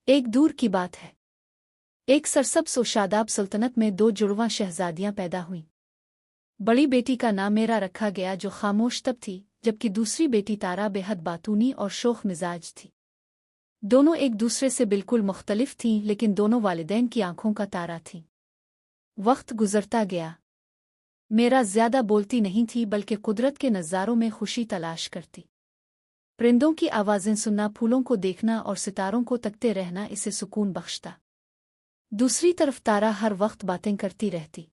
एक दूर की बात है। एक सरसब्ज़ और शादाब सल्तनत में दो जुड़वां शहजादियां पैदा हुईं। बड़ी बेटी का नाम मेरा रखा गया, जो खामोश तब थी, जबकि दूसरी बेटी तारा बेहद बातूनी और शोख मिजाज थी। दोनों एक दूसरे से बिल्कुल मुख्तलिफ थीं, लेकिन दोनों वालिदैन की आंखों का तारा थीं। वक्त गुजरता गया। मेरा ज्यादा बोलती नहीं थी, बल्कि कुदरत के नज़ारों में खुशी तलाश करती। परिंदों की आवाज़ें सुनना, फूलों को देखना और सितारों को तकते रहना इसे सुकून बख्शता। दूसरी तरफ तारा हर वक्त बातें करती रहती।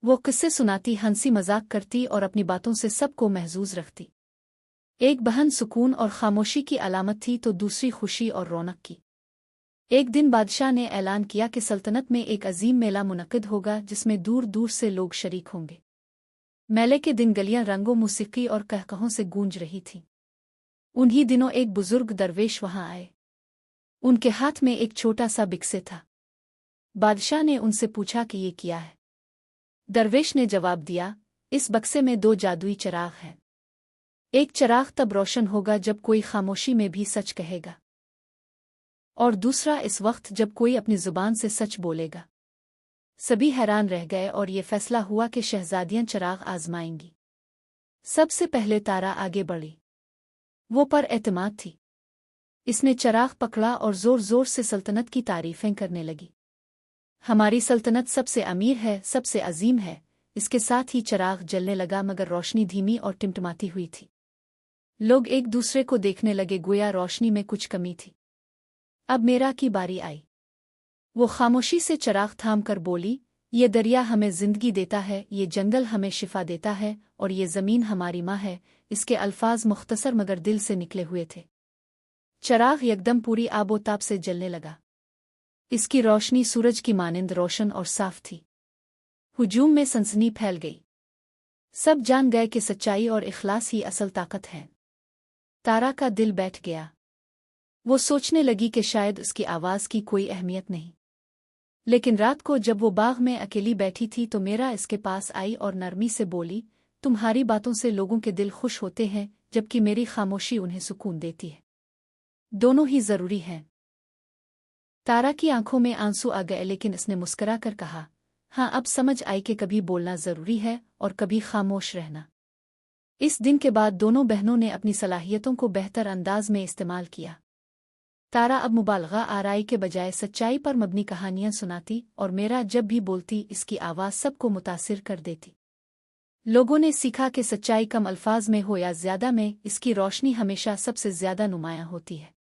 वो किस्से सुनाती, हंसी मजाक करती और अपनी बातों से सबको महजूज रखती। एक बहन सुकून और खामोशी की अलामत थी, तो दूसरी खुशी और रौनक की। एक दिन बादशाह ने ऐलान किया कि सल्तनत में एक अजीम मेला मुनक्किद होगा, जिसमें दूर दूर से लोग शरीक होंगे। मेले के दिन गलियां रंगों, मौसीकी और कहकहों से गूंज रही थीं। उन्हीं दिनों एक बुजुर्ग दरवेश वहां आए। उनके हाथ में एक छोटा सा बिक्से था। बादशाह ने उनसे पूछा कि ये क्या है। दरवेश ने जवाब दिया, इस बक्से में दो जादुई चिराग हैं। एक चिराग तब रोशन होगा जब कोई खामोशी में भी सच कहेगा, और दूसरा इस वक्त जब कोई अपनी जुबान से सच बोलेगा। सभी हैरान रह गए और ये फैसला हुआ कि शहजादियां चिराग आजमाएंगी। सबसे पहले तारा आगे बढ़ी। वो पर एतमाद थी। इसने चिराग पकड़ा और जोर जोर से सल्तनत की तारीफें करने लगी। हमारी सल्तनत सबसे अमीर है, सबसे अजीम है। इसके साथ ही चिराग जलने लगा, मगर रोशनी धीमी और टिमटिमाती हुई थी। लोग एक दूसरे को देखने लगे, गोया रोशनी में कुछ कमी थी। अब मेरा की बारी आई। वो खामोशी से चिराग थाम कर बोली, ये दरिया हमें जिंदगी देता है, ये जंगल हमें शिफा देता है, और ये जमीन हमारी माँ है। इसके अल्फाज मुख्तसर मगर दिल से निकले हुए थे। चिराग यकदम पूरी आबोताब से जलने लगा। इसकी रोशनी सूरज की मानिंद रोशन और साफ थी। हुजूम में सनसनी फैल गई। सब जान गए कि सच्चाई और इखलास ही असल ताकत है। तारा का दिल बैठ गया। वो सोचने लगी कि शायद उसकी आवाज़ की कोई अहमियत नहीं। लेकिन रात को जब वो बाग में अकेली बैठी थी, तो मेरा इसके पास आई और नरमी से बोली, तुम्हारी बातों से लोगों के दिल खुश होते हैं, जबकि मेरी खामोशी उन्हें सुकून देती है। दोनों ही जरूरी हैं। तारा की आंखों में आंसू आ गए, लेकिन इसने मुस्कुरा कर कहा, हाँ, अब समझ आई कि कभी बोलना जरूरी है और कभी खामोश रहना। इस दिन के बाद दोनों बहनों ने अपनी सलाहियतों को बेहतर अंदाज में इस्तेमाल किया। तारा अब मुबालगा आराई के बजाय सच्चाई पर मबनी कहानियां सुनाती, और मेरा जब भी बोलती, इसकी आवाज़ सबको मुतासिर कर देती। लोगों ने सीखा कि सच्चाई कम अल्फाज में हो या ज्यादा में, इसकी रोशनी हमेशा सबसे ज्यादा नुमायां होती है।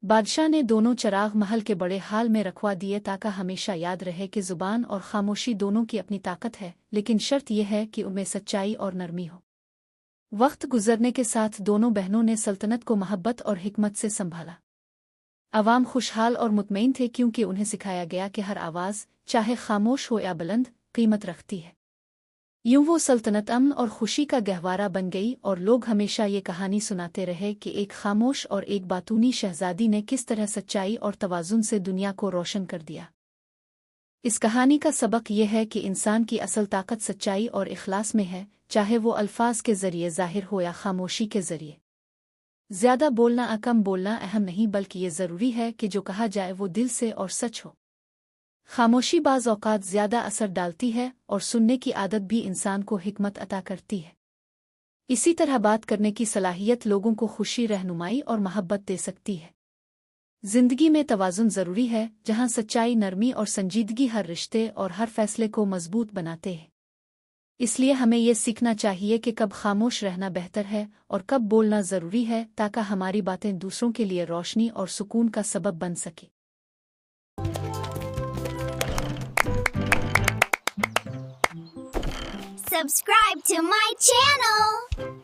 बादशाह ने दोनों चिराग महल के बड़े हाल में रखवा दिए, ताकि हमेशा याद रहे कि जुबान और खामोशी दोनों की अपनी ताकत है, लेकिन शर्त यह है कि उनमें सच्चाई और नरमी हो। वक्त गुजरने के साथ दोनों बहनों ने सल्तनत को मोहब्बत और हिकमत से संभाला। अवाम खुशहाल और मुतमईन थे, क्योंकि उन्हें सिखाया गया कि हर आवाज़, चाहे खामोश हो या बुलंद, कीमत रखती है। यूं वो सल्तनत अमन और खुशी का गहवारा बन गई, और लोग हमेशा ये कहानी सुनाते रहे कि एक खामोश और एक बातूनी शहजादी ने किस तरह सच्चाई और तवाज़ुन से दुनिया को रोशन कर दिया। इस कहानी का सबक यह है कि इंसान की असल ताकत सच्चाई और इखलास में है, चाहे वो अल्फाज के जरिए जाहिर हो या खामोशी के जरिए। ज्यादा बोलना या कम बोलना अहम नहीं, बल्कि ये जरूरी है कि जो कहा जाए वो दिल से और सच हो। खामोशी बाज़ औक़ात ज़्यादा असर डालती है, और सुनने की आदत भी इंसान को हिकमत अता करती है। इसी तरह बात करने की सलाहियत लोगों को खुशी, रहनुमाई और मोहब्बत दे सकती है। जिंदगी में तवाज़ुन ज़रूरी है, जहाँ सच्चाई, नरमी और संजीदगी हर रिश्ते और हर फैसले को मजबूत बनाते हैं। इसलिए हमें ये सीखना चाहिए कि कब खामोश रहना बेहतर है और कब बोलना ज़रूरी है, ताकि हमारी बातें दूसरों के लिए रोशनी और सुकून का सबब बन सके। Subscribe to my channel!